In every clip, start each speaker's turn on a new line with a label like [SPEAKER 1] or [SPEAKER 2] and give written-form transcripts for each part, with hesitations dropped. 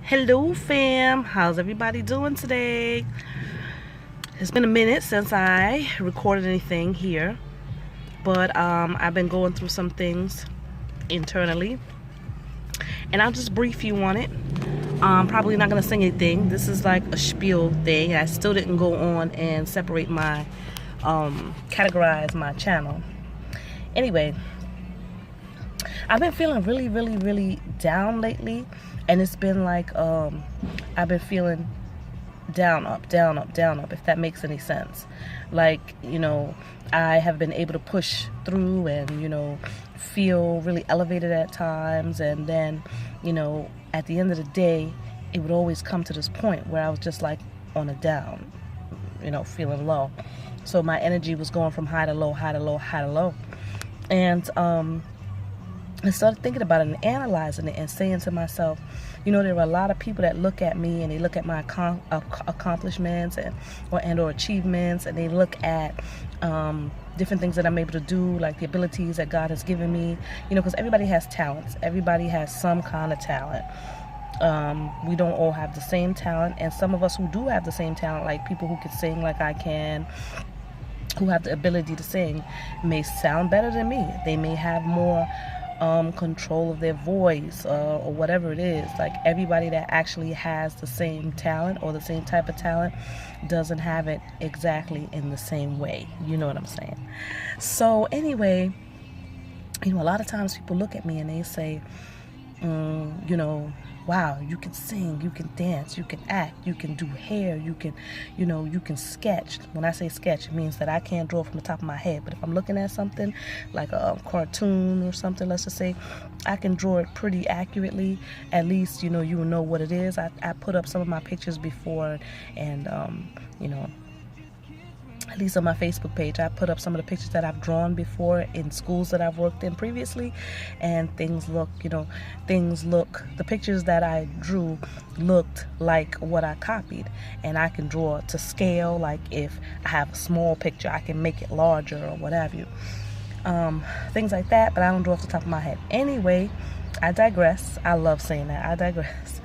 [SPEAKER 1] Hello fam, how's everybody doing today? It's been a minute since I recorded anything here, but I've been going through some things internally, and I'll just brief you on it. Probably not gonna sing anything. This is like a spiel thing. I still didn't go on and separate my categorize my channel. Anyway, I've been feeling really down lately, and it's been like I've been feeling down up, if that makes any sense. Like, you know, I have been able to push through and, you know, feel really elevated at times, and then, you know, at the end of the day it would always come to this point where I was just like on a down, you know, feeling low. So my energy was going from high to low, high to low, high to low. And I started thinking about it and analyzing it and saying to myself, you know, there are a lot of people that look at me and they look at my accomplishments or achievements, and they look at different things that I'm able to do, like the abilities that God has given me, you know, because everybody has talents. Everybody has some kind of talent. We don't all have the same talent, and some of us who do have the same talent, like people who can sing like I can, who have the ability to sing, may sound better than me. They may have more control of their voice or whatever it is. Like, everybody that actually has the same talent or the same type of talent doesn't have it exactly in the same way. You know what I'm saying? So anyway, you know, a lot of times people look at me and they say, you know, wow, you can sing, you can dance, you can act, you can do hair, you can, you know, you can sketch. When I say sketch, it means that I can't draw from the top of my head, but if I'm looking at something like a cartoon or something, let's just say, I can draw it pretty accurately. At least, you will know what it is. I put up some of my pictures before, and you know, at least on my Facebook page, I put up some of the pictures that I've drawn before in schools that I've worked in previously, and things look, the pictures that I drew looked like what I copied. And I can draw to scale, like if I have a small picture, I can make it larger or what have you. Things like that, but I don't draw off the top of my head. Anyway, I digress. I love saying that. I digress.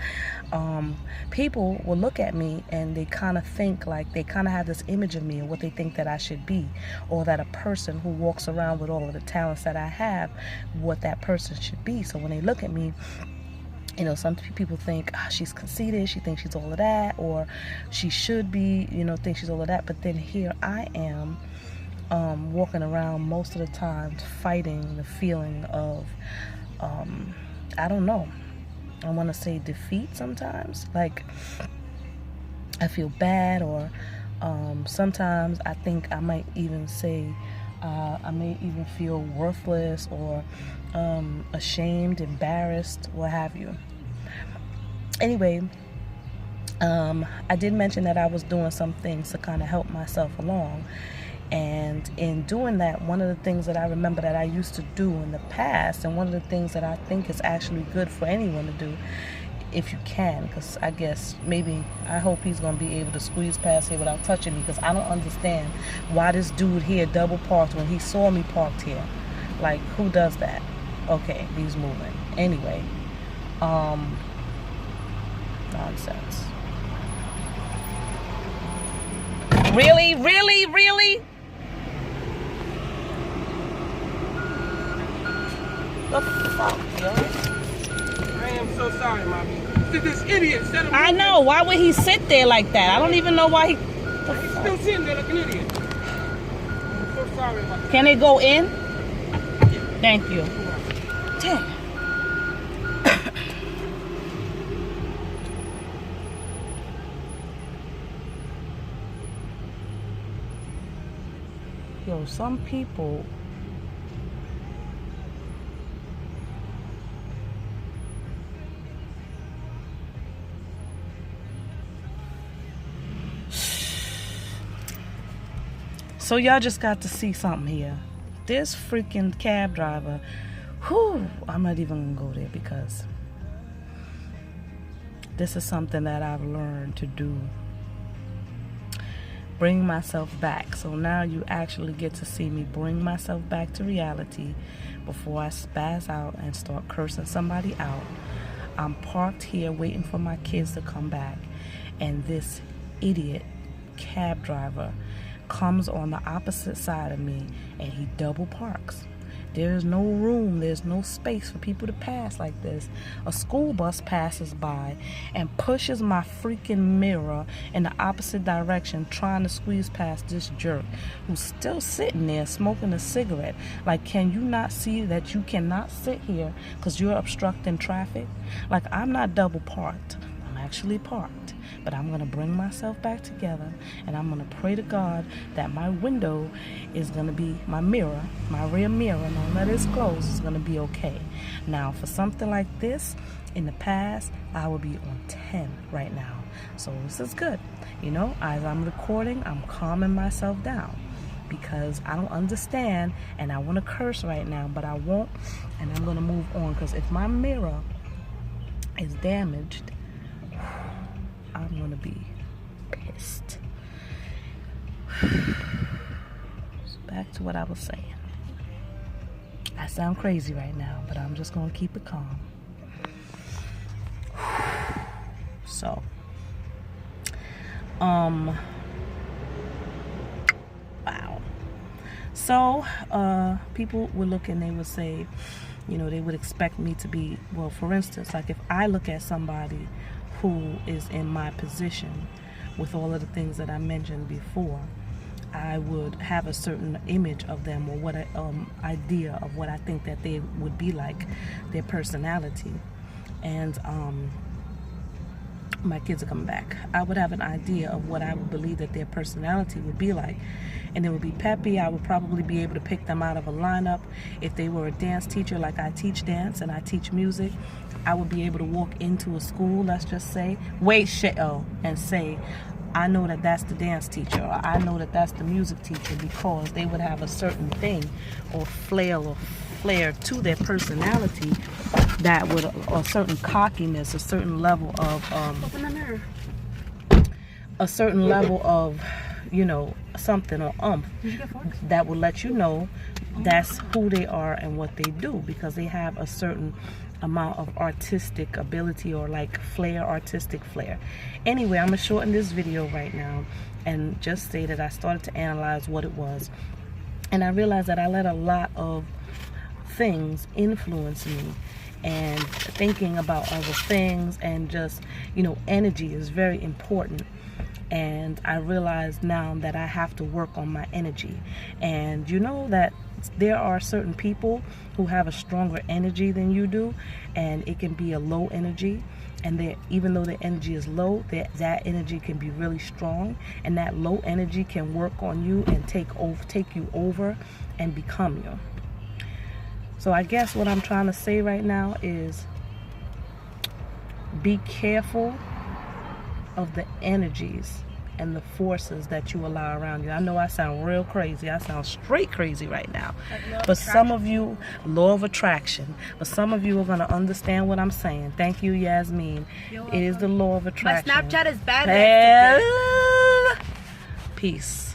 [SPEAKER 1] People will look at me and they kind of think, like, they kind of have this image of me and what they think that I should be, or that a person who walks around with all of the talents that I have, what that person should be. So when they look at me, you know, some people think, she's conceited, she thinks she's all of that, or she should be, think she's all of that. But then here I am, walking around most of the time fighting the feeling of, I don't know, I want to say defeat sometimes. Like, I feel bad, or sometimes I think I might even say I may even feel worthless, or ashamed, embarrassed, what have you. Anyway, I did mention that I was doing some things to kind of help myself along. And in doing that, one of the things that I remember that I used to do in the past, and one of the things that I think is actually good for anyone to do, if you can, because I guess I hope he's going to be able to squeeze past here without touching me, because I don't understand why this dude here double parked when he saw me parked here. Like, who does that? Okay, he's moving. Anyway, nonsense. Really? The fuck, yo?
[SPEAKER 2] I am so sorry, mommy. This idiot set him.
[SPEAKER 1] I know. Why would he sit there like that? I don't even know why he.
[SPEAKER 2] He's still sitting there like an idiot. I'm so sorry about that.
[SPEAKER 1] Can they go in? Thank you. Damn. Yo, some people. So y'all just got to see something here. This freaking cab driver, I'm not even gonna go there, because this is something that I've learned to do. Bring myself back. So now you actually get to see me bring myself back to reality before I spaz out and start cursing somebody out. I'm parked here waiting for my kids to come back, and this idiot cab driver comes on the opposite side of me and he double parks. There's no room, there's no space for people to pass like this. A school bus passes by and pushes my freaking mirror in the opposite direction, trying to squeeze past this jerk who's still sitting there smoking a cigarette. Like, can you not see that you cannot sit here because you're obstructing traffic? Like, I'm not double parked, I'm actually parked. But I'm going to bring myself back together, and I'm going to pray to God that my window is going to be, my mirror, my rear mirror, no matter it's closed, is going to be okay. Now, for something like this, in the past, I would be on 10 right now. So this is good. You know, as I'm recording, I'm calming myself down because I don't understand, and I want to curse right now, but I won't, and I'm going to move on, because if my mirror is damaged, I'm gonna be pissed. So back to what I was saying. I sound crazy right now, but I'm just gonna keep it calm. So, wow. So, people would look and they would say, you know, they would expect me to be, well, for instance, like if I look at somebody who is in my position with all of the things that I mentioned before, I would have a certain image of them, or what idea of what I think that they would be like, their personality. And my kids are coming back. I would have an idea of what I would believe that their personality would be like. And it would be peppy. I would probably be able to pick them out of a lineup. If they were a dance teacher, like I teach dance and I teach music, I would be able to walk into a school, let's just say, and say, I know that that's the dance teacher, or I know that that's the music teacher, because they would have a certain thing or flair to their personality that would, or a certain cockiness, a certain level of you know, something or that will let you know that's who they are and what they do, because they have a certain amount of artistic ability, or like flair, artistic flair. Anyway, I'm gonna shorten this video right now and just say that I started to analyze what it was, and I realized that I let a lot of things influence me, and thinking about other things, and just, you know, energy is very important. And I realize now that I have to work on my energy. And you know that there are certain people who have a stronger energy than you do, and it can be a low energy, and even though the energy is low, that energy can be really strong, and that low energy can work on you and take you over and become you. So I guess what I'm trying to say right now is be careful of the energies and the forces that you allow around you. I know I sound real crazy. I sound straight crazy right now. But some of you, law of attraction. But some of you are going to understand what I'm saying. Thank you, Yasmin. It is the law of attraction.
[SPEAKER 3] My Snapchat is bad.
[SPEAKER 1] Peace.